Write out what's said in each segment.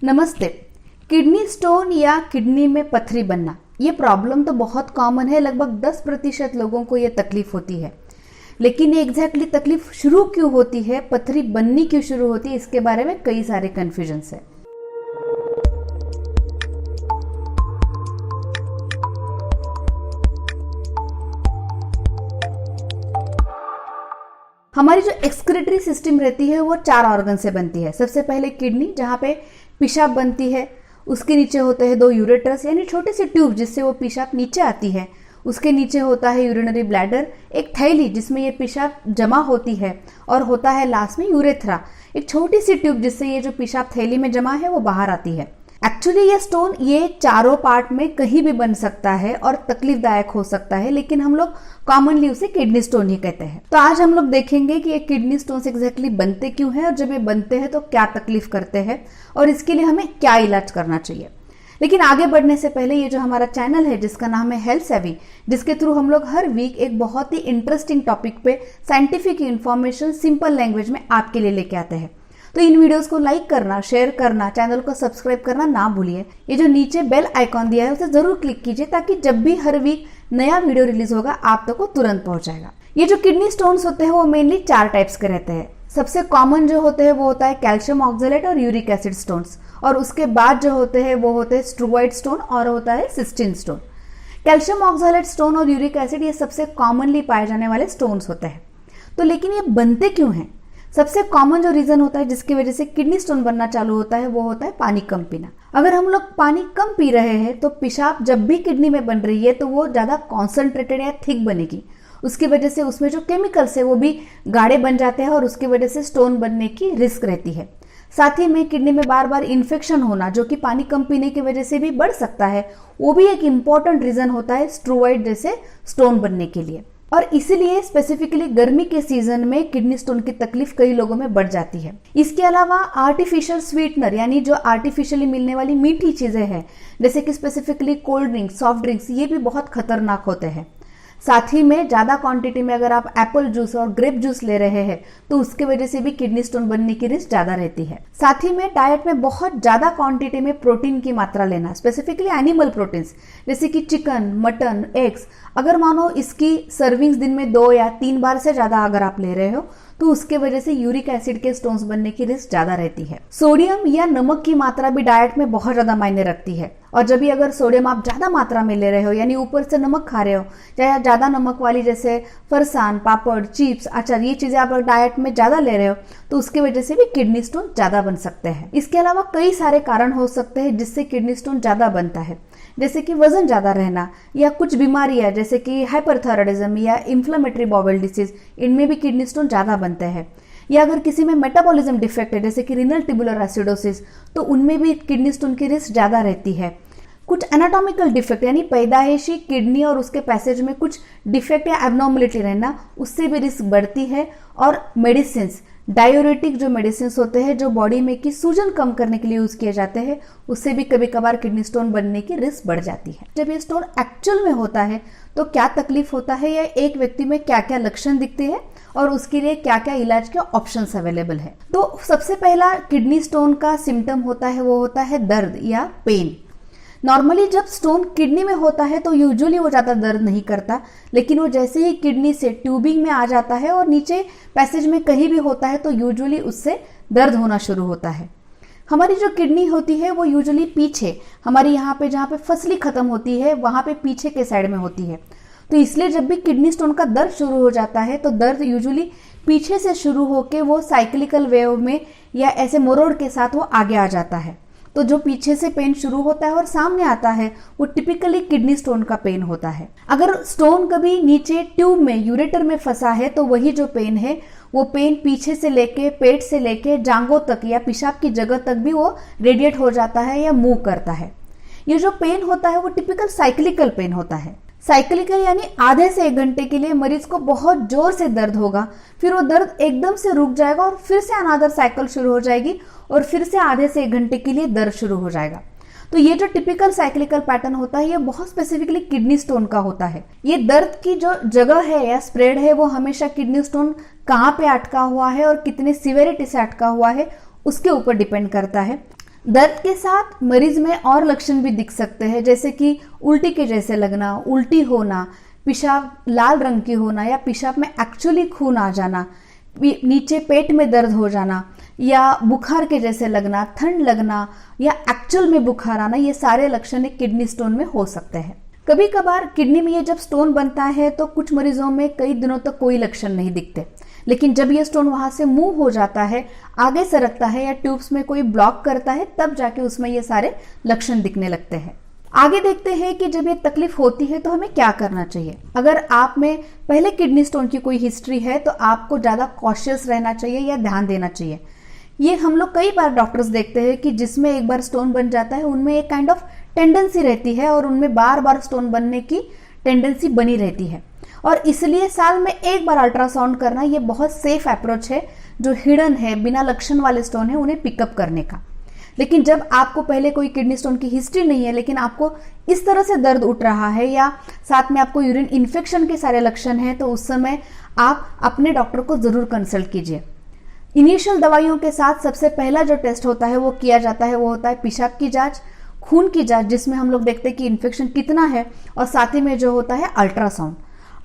नमस्ते। Kidney stone या kidney में पथरी बनना ये प्रॉब्लम तो बहुत कॉमन है। लगभग 10% लोगों को ये तकलीफ होती है, लेकिन ये एग्जैक्टली तकलीफ शुरू क्यों होती है, पथरी बननी क्यों शुरू होती है, इसके बारे में कई सारे कंफ्यूजन्स है। हमारी जो एक्सक्रीटरी सिस्टम रहती है वो 4 ऑर्गन से बनती है। सबसे पहले किडनी, जहाँ पे पेशाब बनती है। उसके नीचे होते हैं 2 यूरेटर्स यानी छोटे से ट्यूब जिससे वो पेशाब नीचे आती है। उसके नीचे होता है यूरिनरी ब्लैडर, एक थैली जिसमें ये पेशाब जमा होती है, और होता है लास्ट में यूरेथ्रा, एक छोटी सी ट्यूब जिससे ये जो पेशाब थैली में जमा है वो बाहर आती है। एक्चुअली ये स्टोन ये चारों पार्ट में कहीं भी बन सकता है और तकलीफदायक हो सकता है, लेकिन हम लोग कॉमनली उसे किडनी स्टोन ही कहते हैं। तो आज हम लोग देखेंगे कि ये किडनी स्टोन एग्जैक्टली बनते क्यों हैं, और जब ये बनते हैं तो क्या तकलीफ करते हैं, और इसके लिए हमें क्या इलाज करना चाहिए। लेकिन आगे बढ़ने से पहले ये जो हमारा चैनल है जिसका नाम है हेल्थ सेवी, जिसके थ्रू हम लोग हर वीक एक बहुत ही इंटरेस्टिंग टॉपिक पे साइंटिफिक इंफॉर्मेशन सिंपल लैंग्वेज में आपके लिए लेके आते हैं, तो इन वीडियोस को लाइक करना, शेयर करना, चैनल को सब्सक्राइब करना ना भूलिए। ये जो नीचे बेल आइकॉन दिया है उसे जरूर क्लिक कीजिए, ताकि जब भी हर वीक नया वीडियो रिलीज होगा आप तक वो तुरंत पहुंच जाएगा। ये जो किडनी स्टोन्स होते हैं वो मेनली 4 टाइप्स के रहते हैं। सबसे कॉमन जो होते हैं वो होता है कैल्शियम ऑक्सैलेट और यूरिक एसिड स्टोन्स, और उसके बाद जो होते हैं वो होते हैं स्ट्रूवाइड स्टोन और होता है cysteine stone. Calcium oxalate stone और यूरिक एसिड ये सबसे कॉमनली पाए जाने वाले स्टोन्स होते हैं। तो लेकिन ये बनते क्यों हैं? सबसे कॉमन जो रीजन होता है जिसकी वजह से किडनी स्टोन बनना चालू होता है वो होता है पानी कम पीना। अगर हम लोग पानी कम पी रहे हैं तो पेशाब जब भी किडनी में बन रही है तो वो ज्यादा कॉन्सेंट्रेटेड या थिक बनेगी। उसकी वजह से उसमें जो केमिकल्स है वो भी गाढ़े बन जाते हैं और उसकी वजह से स्टोन बनने की रिस्क रहती है। साथ ही में किडनी में बार बार इन्फेक्शन होना, जो कि पानी कम पीने की वजह से भी बढ़ सकता है, वो भी एक इंपॉर्टेंट रीजन होता है स्ट्रूवाइड जैसे स्टोन बनने के लिए। और इसीलिए स्पेसिफिकली गर्मी के सीजन में किडनी स्टोन की तकलीफ कई लोगों में बढ़ जाती है। इसके अलावा आर्टिफिशियल स्वीटनर यानी जो आर्टिफिशियली मिलने वाली मीठी चीजें हैं, जैसे कि specifically cold drinks, soft drinks, ये भी बहुत खतरनाक होते हैं। साथ ही में ज्यादा क्वांटिटी में अगर आप एप्पल जूस और ग्रेप जूस ले रहे हैं तो उसके वजह से भी किडनी स्टोन बनने की रिस्क ज्यादा रहती है। साथ ही में डाइट में बहुत ज्यादा क्वांटिटी में प्रोटीन की मात्रा लेना, स्पेसिफिकली एनिमल प्रोटीन्स जैसे कि चिकन, मटन, एग्स, अगर मानो इसकी सर्विंग्स दिन में 2 या 3 बार से ज्यादा अगर आप ले रहे हो तो उसके वजह से यूरिक एसिड के स्टोन्स बनने की रिस्क ज्यादा रहती है। सोडियम या नमक की मात्रा भी डाइट में बहुत ज्यादा मायने रखती है, और जब भी अगर सोडियम आप ज्यादा मात्रा में ले रहे हो यानी ऊपर से नमक खा रहे हो, या ज्यादा नमक वाली जैसे फरसान, पापड़, चिप्स, अचार, ये चीजें आप डाइट में ज्यादा ले रहे हो तो उसकी वजह से भी किडनी स्टोन ज्यादा बन सकते हैं। इसके अलावा कई सारे कारण हो सकते हैं जिससे किडनी स्टोन ज्यादा बनता है, जैसे कि वजन ज्यादा रहना, या कुछ बीमारियां जैसे कि हाइपरथायराइडिज्म या इन्फ्लेमेटरी बाउल डिसीज, इनमें भी किडनी स्टोन ज्यादा बनते हैं। या अगर किसी में मेटाबॉलिज्म डिफेक्ट है जैसे कि रीनल ट्यूबुलर एसिडोसिस, तो उनमें भी किडनी स्टोन की रिस्क ज्यादा रहती है। कुछ एनाटॉमिकल डिफेक्ट यानी पैदाइशी किडनी और उसके पैसेज में कुछ डिफेक्ट या एबनॉर्मलिटी रहना, उससे भी रिस्क बढ़ती है। और मेडिसिन, डायोरेटिक जो मेडिसिन होते हैं जो बॉडी में की सूजन कम करने के लिए यूज किए जाते हैं, उससे भी कभी कभार किडनी स्टोन बनने की रिस्क बढ़ जाती है। जब ये स्टोन एक्चुअल में होता है तो क्या तकलीफ होता है, या एक व्यक्ति में क्या क्या लक्षण दिखते हैं और उसके लिए क्या क्या इलाज के ऑप्शंस अवेलेबल है। तो सबसे पहला किडनी स्टोन का सिम्टम होता है वो होता है दर्द या पेन। नॉर्मली जब स्टोन किडनी में होता है तो यूजुअली वो ज्यादा दर्द नहीं करता, लेकिन वो जैसे ही किडनी से ट्यूबिंग में आ जाता है और नीचे पैसेज में कहीं भी होता है तो यूजुअली उससे दर्द होना शुरू होता है। हमारी जो किडनी होती है वो यूजुअली पीछे, हमारी यहाँ पे जहाँ पे फसली खत्म होती है वहां पे पीछे के साइड में होती है। तो इसलिए जब भी किडनी स्टोन का दर्द शुरू हो जाता है तो दर्द यूजुअली पीछे से शुरू होके वो साइक्लिकल वेव में या ऐसे मोरोड के साथ वो आगे आ जाता है। तो जो पीछे से पेन शुरू होता है और सामने आता है वो टिपिकली किडनी स्टोन का पेन होता है। अगर स्टोन कभी नीचे ट्यूब में, यूरेटर में फंसा है तो वही जो पेन है वो पेन पीछे से लेके, पेट से लेके जांघों तक या पेशाब की जगह तक भी वो रेडिएट हो जाता है या मूव करता है। ये जो पेन होता है वो टिपिकल साइक्लिकल पेन होता है। साइक्लिकल यानी आधे से 1 घंटे के लिए मरीज को बहुत जोर से दर्द होगा, फिर वो दर्द एकदम से रुक जाएगा और फिर से अनदर साइकिल शुरू हो जाएगी और फिर से आधे से 1 घंटे के लिए दर्द शुरू हो जाएगा। तो ये जो टिपिकल साइक्लिकल पैटर्न होता है ये बहुत स्पेसिफिकली किडनी स्टोन का होता है। ये दर्द की जो जगह है या स्प्रेड है वो हमेशा किडनी स्टोन कहाँ पे अटका हुआ है और कितने सिवियरिटी से अटका हुआ है उसके ऊपर डिपेंड करता है। दर्द के साथ मरीज में और लक्षण भी दिख सकते हैं, जैसे कि उल्टी के जैसे लगना, उल्टी होना, पेशाब लाल रंग की होना या पेशाब में एक्चुअली खून आ जाना, नीचे पेट में दर्द हो जाना या बुखार के जैसे लगना, ठंड लगना या एक्चुअल में बुखार आना, ये सारे लक्षण एक किडनी स्टोन में हो सकते हैं। कभी कभार किडनी में ये जब स्टोन बनता है तो कुछ मरीजों में कई दिनों तक कोई लक्षण नहीं दिखते, लेकिन जब ये स्टोन वहां से मूव हो जाता है, आगे सरकता है या ट्यूब्स में कोई ब्लॉक करता है, तब जाके उसमें ये सारे लक्षण दिखने लगते हैं। आगे देखते हैं कि जब ये तकलीफ होती है तो हमें क्या करना चाहिए। अगर आप में पहले किडनी स्टोन की कोई हिस्ट्री है तो आपको ज्यादा कॉशियस रहना चाहिए या ध्यान देना चाहिए। ये हम लोग कई बार डॉक्टर्स देखते हैं कि जिसमें एक बार स्टोन बन जाता है उनमें एक काइंड ऑफ टेंडेंसी रहती है और उनमें बार बार स्टोन बनने की टेंडेंसी बनी रहती है, और इसलिए साल में एक बार अल्ट्रासाउंड करना ये बहुत सेफ अप्रोच है जो हिडन है, बिना लक्षण वाले स्टोन है उन्हें पिकअप करने का। लेकिन जब आपको पहले कोई किडनी स्टोन की हिस्ट्री नहीं है, लेकिन आपको इस तरह से दर्द उठ रहा है या साथ में आपको यूरिन इन्फेक्शन के सारे लक्षण हैं, तो उस समय आप अपने डॉक्टर को जरूर कंसल्ट कीजिए। इनिशियल दवाइयों के साथ सबसे पहला जो टेस्ट होता है वो किया जाता है, वो होता है पेशाब की जांच, खून की जांच, जिसमें हम लोग देखते हैं कि इन्फेक्शन कितना है, और साथ ही में जो होता है अल्ट्रासाउंड।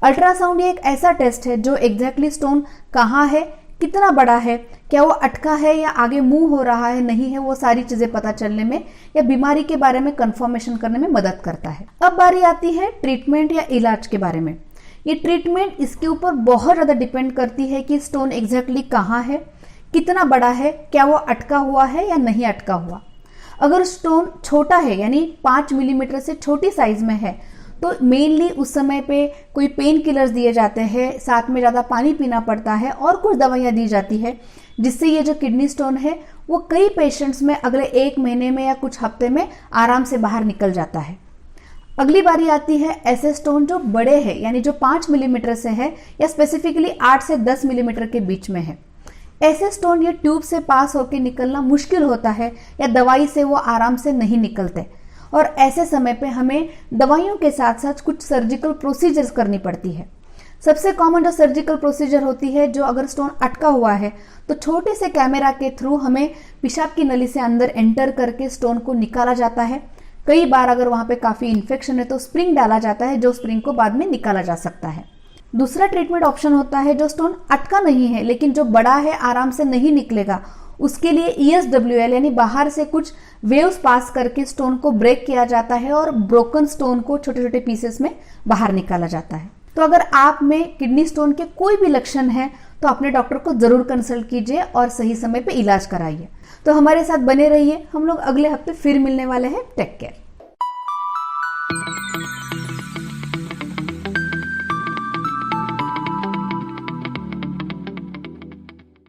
अल्ट्रासाउंड ये एक ऐसा टेस्ट है जो एग्जैक्टली स्टोन कहाँ है, कितना बड़ा है, क्या वो अटका है या आगे मूव हो रहा है, नहीं है, वो सारी चीजें पता चलने में या बीमारी के बारे में कंफर्मेशन करने में मदद करता है। अब बारी आती है ट्रीटमेंट या इलाज के बारे में। ये ट्रीटमेंट इसके ऊपर बहुत ज्यादा डिपेंड करती है कि स्टोन एग्जैक्टली कहाँ है, कितना बड़ा है, क्या वो अटका हुआ है या नहीं अटका हुआ। अगर स्टोन छोटा है यानी 5 मिलीमीटर से छोटी साइज में है तो मेनली उस समय पे कोई पेन किलर्स दिए जाते हैं, साथ में ज़्यादा पानी पीना पड़ता है और कुछ दवाइयाँ दी जाती है, जिससे ये जो किडनी स्टोन है वो कई पेशेंट्स में अगले 1 महीने में या कुछ हफ्ते में आराम से बाहर निकल जाता है। अगली बारी आती है ऐसे स्टोन जो बड़े हैं, यानी जो 5 मिलीमीटर से है या स्पेसिफिकली 8 से 10 मिलीमीटर के बीच में है। ऐसे स्टोन ये ट्यूब से पास होकर निकलना मुश्किल होता है या दवाई से वो आराम से नहीं निकलते, और ऐसे समय पे हमें दवाइयों के साथ साथ कुछ सर्जिकल प्रोसीजर्स करनी पड़ती है। सबसे कॉमन जो सर्जिकल प्रोसीजर होती है, जो अगर स्टोन अटका हुआ है तो छोटे से कैमरा के थ्रू हमें पेशाब की नली से अंदर एंटर करके स्टोन को निकाला जाता है। कई बार अगर वहां पे काफी इन्फेक्शन है तो स्प्रिंग डाला जाता है, जो स्प्रिंग को बाद में निकाला जा सकता है। दूसरा ट्रीटमेंट ऑप्शन होता है जो स्टोन अटका नहीं है लेकिन जो बड़ा है, आराम से नहीं निकलेगा, उसके लिए ESWL यानी बाहर से कुछ वेव्स पास करके स्टोन को ब्रेक किया जाता है और ब्रोकन स्टोन को छोटे छोटे पीसेस में बाहर निकाला जाता है। तो अगर आप में किडनी स्टोन के कोई भी लक्षण है तो अपने डॉक्टर को जरूर कंसल्ट कीजिए और सही समय पे इलाज कराइए। तो हमारे साथ बने रहिए, हम लोग अगले हफ्ते फिर मिलने वाले हैं। Take care.